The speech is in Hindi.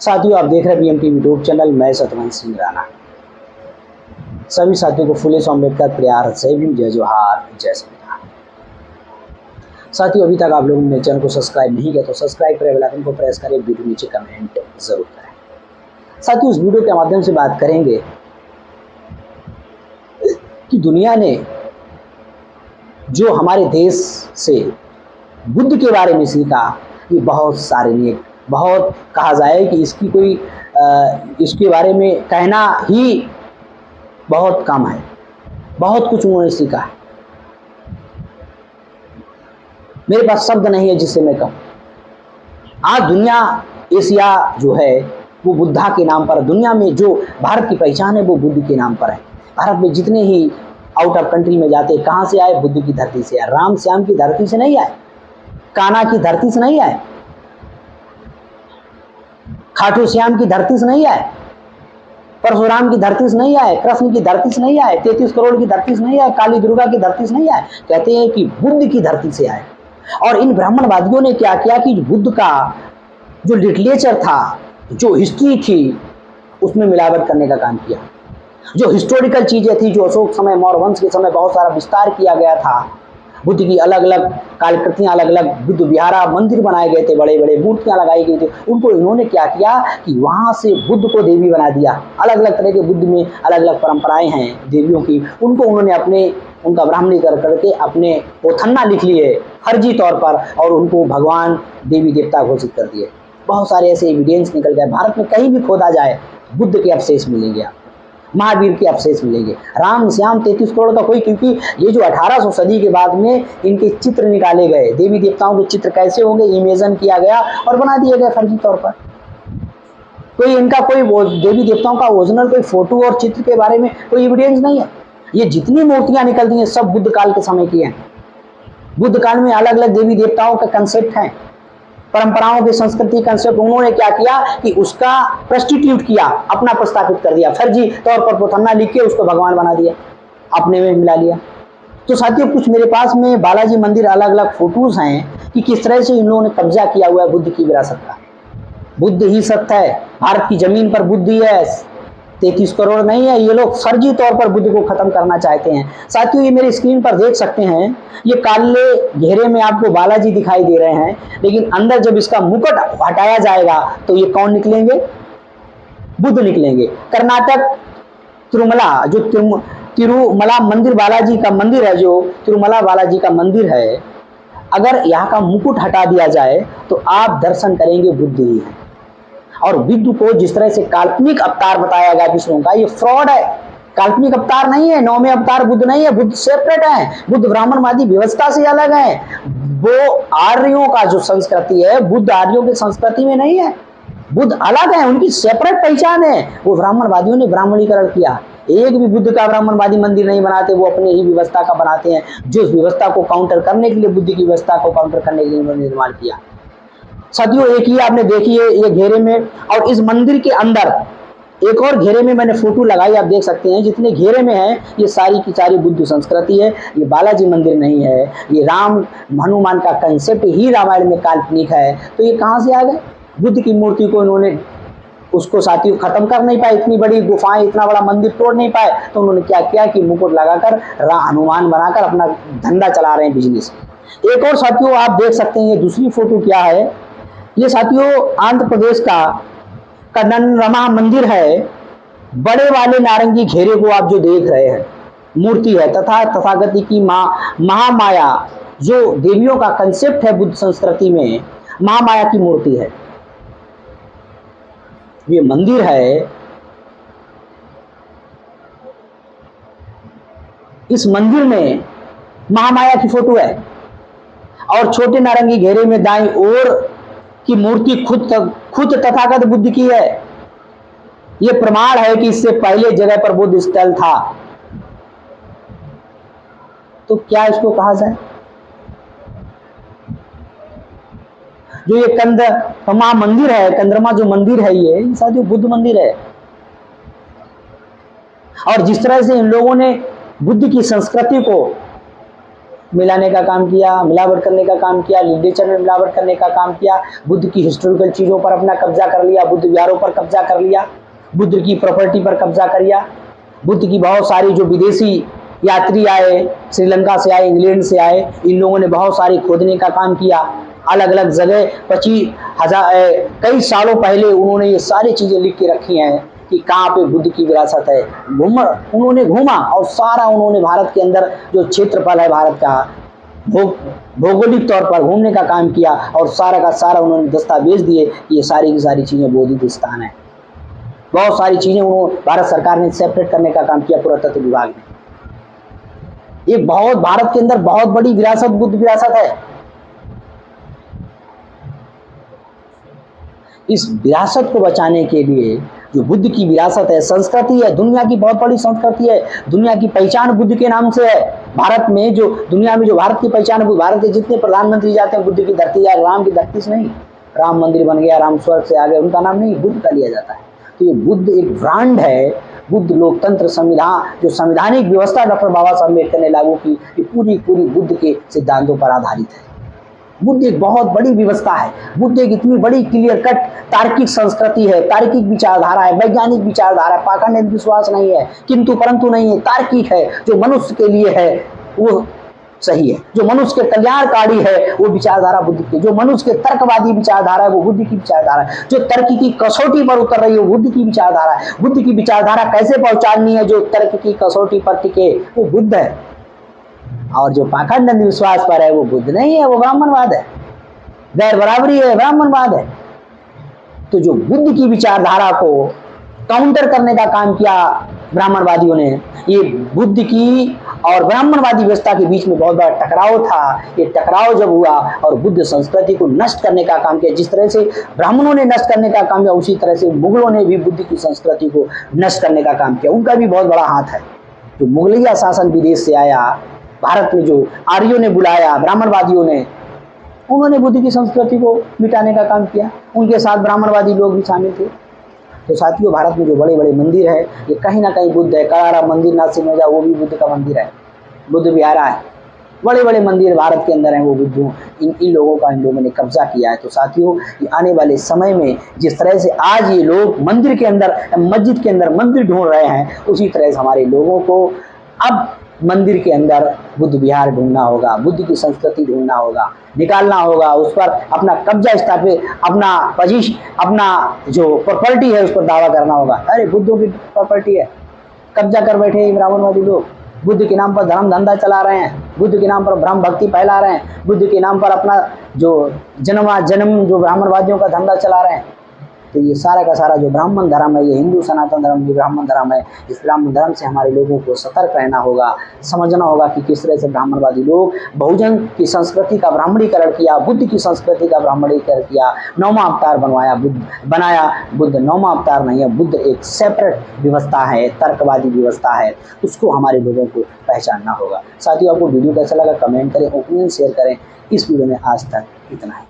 साथियों, आप देख रहे हैं बीएमटी यूट्यूब चैनल। मैं सतवंत सिंह राणा। सभी साथियों को फुले अम्बेडकर प्यार से भी जय जोहार, जय संविधान। साथियों, अभी तक आप लोगों ने चैनल को सब्सक्राइब नहीं किया तो सब्सक्राइब करें, बेल आइकन को प्रेस करें, वीडियो नीचे कमेंट जरूर करें। साथियों, इस वीडियो के माध्यम से बात करेंगे कि दुनिया ने जो हमारे देश से बुद्ध के बारे में सीखा, ये बहुत सारे ने बहुत कहा जाए कि इसकी कोई इसके बारे में कहना ही बहुत कम है। बहुत कुछ उन्होंने सीखा है। मेरे पास शब्द नहीं है जिससे मैं कहूँ। आज दुनिया, एशिया जो है वो बुद्धा के नाम पर, दुनिया में जो भारत की पहचान है वो बुद्ध के नाम पर है। भारत में जितने ही आउट ऑफ कंट्री में जाते, कहाँ से आए? बुद्ध की धरती से आए। राम श्याम की धरती से नहीं आए, कान्हा की धरती से नहीं आए, खाटू श्याम की धरती से नहीं आए, परशुराम की धरती से नहीं आए, कृष्ण की धरती से नहीं आए, 33 करोड़ की धरती से नहीं आए, काली दुर्गा की धरती से नहीं आए। कहते हैं कि बुद्ध की धरती से आए। और इन ब्राह्मणवादियों ने क्या किया कि बुद्ध का जो लिटरेचर था, जो हिस्ट्री थी, उसमें मिलावट करने का काम किया। जो हिस्टोरिकल चीजें थी, जो अशोक समय, मौर्य वंश के समय बहुत सारा विस्तार किया गया था, बुद्ध की अलग अलग कालकृतियाँ, अलग अलग बुद्ध विहारा, मंदिर बनाए गए थे, बड़े बड़े मूर्तियाँ लगाई गई थी, उनको इन्होंने क्या किया कि वहाँ से बुद्ध को देवी बना दिया। अलग अलग तरह के बुद्ध में अलग अलग परंपराएं हैं देवियों की, उनको उन्होंने उनका ब्राह्मणीकरण करके अपने पोथन्ना लिख लिए फर्जी तौर पर, और उनको भगवान देवी देवता घोषित कर दिए। बहुत सारे ऐसे एविडेंस निकल गए। भारत में कहीं भी खोदा जाए बुद्ध के अवशेष मिलेंगे, महावीर के अवशेष मिलेंगे। राम श्याम 33 करोड़ का कोई, क्योंकि ये जो 1800 सदी के बाद में इनके चित्र निकाले गए, देवी देवताओं के चित्र कैसे होंगे इमेजिन किया गया और बना दिए गए फर्जी तौर पर। कोई इनका कोई देवी देवताओं का ओरिजिनल कोई फोटो और चित्र के बारे में कोई एविडेंस नहीं है। ये जितनी मूर्तियां निकलती हैं सब बुद्ध काल के समय की हैं। बुद्ध काल में अलग अलग देवी देवताओं का कंसेप्ट है, परंपराओं की संस्कृति कंसेप्ट। उन्होंने क्या किया कि उसका प्रस्टिट्यूट किया, अपना प्रस्तावित कर दिया, फर्जी तौर पर पोथन्ना लिख के उसको भगवान बना दिया, अपने में मिला लिया। तो साथियों, कुछ मेरे पास में बालाजी मंदिर अलग अलग फोटोज हैं कि किस तरह से इन लोगों ने कब्जा किया हुआ है बुद्ध की विरासत का। बुद्ध ही सत्य है, भारत की जमीन पर बुद्ध ही है, 33 करोड़ नहीं है। ये लोग फर्जी तौर पर बुद्ध को खत्म करना चाहते हैं। साथियों, ये मेरी स्क्रीन पर देख सकते हैं, ये काले घेरे में आपको बालाजी दिखाई दे रहे हैं, लेकिन अंदर जब इसका मुकुट हटाया जाएगा तो ये कौन निकलेंगे? बुद्ध निकलेंगे। कर्नाटक तिरुमला, जो तिरुमला मंदिर बालाजी का मंदिर है, जो तिरुमला बालाजी का मंदिर है, अगर यहाँ का मुकुट हटा दिया जाए तो आप दर्शन करेंगे बुद्ध ही है। और बुद्ध को जिस तरह से काल्पनिक अवतार बताया गया विष्णु का, ये फ्रॉड है, काल्पनिक अवतार नहीं है, 9वें अवतार बुद्ध नहीं है। बुद्ध सेपरेट है, बुद्ध ब्राह्मणवादी व्यवस्था से अलग है। वो आर्यों का जो संस्कृति है, बुद्ध आर्यों की संस्कृति में नहीं है। बुद्ध अलग है, उनकी सेपरेट पहचान है। वो ब्राह्मणवादियों ने ब्राह्मणीकरण किया। एक भी बुद्ध का ब्राह्मणवादी मंदिर नहीं बनाते, वो अपने ही व्यवस्था का बनाते हैं, जो उस व्यवस्था को काउंटर करने के लिए, बुद्ध की व्यवस्था को काउंटर करने के लिए उन्होंने निर्माण किया। साथियों, एक ही आपने देखी है ये घेरे में, और इस मंदिर के अंदर एक और घेरे में मैंने फोटो लगाई, आप देख सकते हैं। जितने घेरे में है ये सारी की सारी बुद्ध संस्कृति है। ये बालाजी मंदिर नहीं है, ये राम हनुमान का कंसेप्ट ही रामायण में काल्पनिक है। तो ये कहाँ से आ गए? बुद्ध की मूर्ति को इन्होंने उसको साथियों खत्म कर नहीं पाए, इतनी बड़ी गुफाएं, इतना बड़ा मंदिर तोड़ नहीं पाए, तो उन्होंने क्या किया कि मुकुट लगाकर हनुमान बनाकर अपना धंधा चला रहे हैं, बिजनेस। एक और साथियों आप देख सकते हैं, ये दूसरी फोटो क्या है? ये साथियों आंध्र प्रदेश का कन्नरमा मंदिर है। बड़े वाले नारंगी घेरे को आप जो देख रहे हैं मूर्ति है, तथा तथागति की महामाया, जो देवियों का कंसेप्ट है बुद्ध संस्कृति में, महामाया की मूर्ति है। ये मंदिर है, इस मंदिर में महामाया की फोटो है, और छोटे नारंगी घेरे में दाईं ओर की मूर्ति खुद तथागत बुद्ध की है। यह प्रमाण है कि इससे पहले जगह पर बुद्ध स्थल था। तो क्या इसको कहा जाए? जो ये कंदरमा मंदिर है, कंदरमा जो मंदिर है, ये साथियों बुद्ध मंदिर है। और जिस तरह से इन लोगों ने बुद्ध की संस्कृति को मिलाने का काम किया, मिलावट करने का काम किया, लिटरेचर में मिलावट करने का काम किया, बुद्ध की हिस्टोरिकल चीज़ों पर अपना कब्जा कर लिया, बुद्ध विहारों पर कब्जा कर लिया, बुद्ध की प्रॉपर्टी पर कब्जा कर लिया, बुद्ध की बहुत सारी जो विदेशी यात्री आए, श्रीलंका से आए, इंग्लैंड से आए, इन लोगों ने बहुत सारी खोदने का काम किया, अलग अलग जगह 25,000 कई सालों पहले उन्होंने ये सारी चीज़ें लिख के रखी हैं कि कहाँ पे बुद्ध की विरासत है। उन्होंने घूमा और सारा उन्होंने भारत के अंदर जो क्षेत्रफल है भारत का भौगोलिक तौर पर घूमने का काम किया और सारा का सारा उन्होंने दस्तावेज दिए, ये सारी की सारी चीज़ें बौद्धिक स्थान है। बहुत सारी चीज़ें उन्होंने भारत सरकार ने सेपरेट करने का काम किया पुरातत्व विभाग ने। ये बहुत भारत के अंदर बहुत बड़ी विरासत बुद्ध विरासत है। इस विरासत को बचाने के लिए जो बुद्ध की विरासत है, संस्कृति है, दुनिया की बहुत बड़ी संस्कृति है, दुनिया की पहचान बुद्ध के नाम से है। भारत में जो दुनिया में जो भारत की पहचान है, भारत के जितने प्रधानमंत्री जाते हैं बुद्ध की धरती या राम की धरती से नहीं। राम मंदिर बन गया, राम स्वर्ग से आ गए, उनका नाम नहीं बुद्ध का लिया जाता है। तो ये बुद्ध एक ब्रांड है। बुद्ध लोकतंत्र संविधान जो संवैधानिक व्यवस्था डॉक्टर बाबा साहब अम्बेडकर ने लागू की, ये पूरी बुद्ध के सिद्धांतों पर आधारित है। बुद्ध एक बहुत बड़ी व्यवस्था है। बुद्ध एक इतनी बड़ी क्लियर कट तार्किक संस्कृति है, तार्किक विचारधारा है, वैज्ञानिक विचारधारा है, पाखंड विश्वास नहीं है, किंतु परंतु नहीं है, तार्किक है, जो मनुष्य के लिए है वो सही है, जो मनुष्य के कल्याणकारी है वो विचारधारा बुद्ध की, जो मनुष्य के तर्कवादी विचारधारा है वो बुद्ध की विचारधारा है, जो तर्क की कसौटी पर उतर रही है वो बुद्ध की विचारधारा है। बुद्ध की विचारधारा कैसे पहुंचानी है जो तर्क की कसौटी पर टिके, वो बुद्ध है। और जो पाखंड अंधविश्वास पर है वो बुद्ध नहीं है, वो ब्राह्मणवाद है, गैर बराबरी है, ब्राह्मणवाद है। तो जो बुद्ध की विचारधारा को काउंटर करने का काम किया ब्राह्मणवादियों ने, ये बुद्ध की और ब्राह्मणवादी व्यवस्था के बीच में बहुत बड़ा टकराव था। ये टकराव जब हुआ और बुद्ध संस्कृति को नष्ट करने का काम किया, जिस तरह से ब्राह्मणों ने नष्ट करने का काम किया उसी तरह से मुगलों ने भी बुद्ध की संस्कृति को नष्ट करने का काम किया। उनका भी बहुत बड़ा हाथ है। जो मुगलिया शासन विदेश से आया, भारत में जो आर्यों ने बुलाया, ब्राह्मणवादियों ने, उन्होंने बुद्ध की संस्कृति को मिटाने का काम किया। उनके साथ ब्राह्मणवादी लोग भी शामिल थे। तो साथियों, भारत में जो बड़े बड़े मंदिर है ये कहीं ना कहीं बुद्ध है। कलारा मंदिर नासिक में जाओ वो भी बुद्ध का मंदिर है, बुद्ध विहारा है। बड़े बड़े मंदिर भारत के अंदर हैं, वो बुद्धों इन लोगों का इन लोगों ने कब्जा किया है। तो साथियों, आने वाले समय में जिस तरह से आज ये लोग मंदिर के अंदर, मस्जिद के अंदर मंदिर ढूंढ रहे हैं, उसी तरह से हमारे लोगों को अब मंदिर के अंदर बुद्ध विहार ढूंढना होगा, बुद्ध की संस्कृति ढूंढना होगा, निकालना होगा, उस पर अपना कब्जा स्थापित, अपना जो प्रॉपर्टी है उस पर दावा करना होगा। अरे बुद्धों की प्रॉपर्टी है, कब्जा कर बैठे हैं ब्राह्मणवादी लोग। बुद्ध के नाम पर धर्म धंधा चला रहे हैं, बुद्ध के नाम पर ब्रह्म भक्ति फैला रहे हैं, बुद्ध के नाम पर अपना जो जन्म जो ब्राह्मणवादियों का धंधा चला रहे हैं। तो ये सारा का सारा जो ब्राह्मण धर्म है, ये हिंदू सनातन धर्म, ये ब्राह्मण धर्म है। इस ब्राह्मण धर्म से हमारे लोगों को सतर्क रहना होगा, समझना होगा कि किस तरह से ब्राह्मणवादी लोग बहुजन की संस्कृति का ब्राह्मणीकरण किया, बुद्ध की संस्कृति का ब्राह्मणीकरण किया, नौवां अवतार बनाया बुद्ध नौवां अवतार नहीं है, बुद्ध एक सेपरेट व्यवस्था है, तर्कवादी व्यवस्था है। उसको हमारे लोगों को पहचानना होगा। साथियों, आपको वीडियो कैसा लगा कमेंट करें, ओपिनियन शेयर करें। इस वीडियो में आज तक इतना है।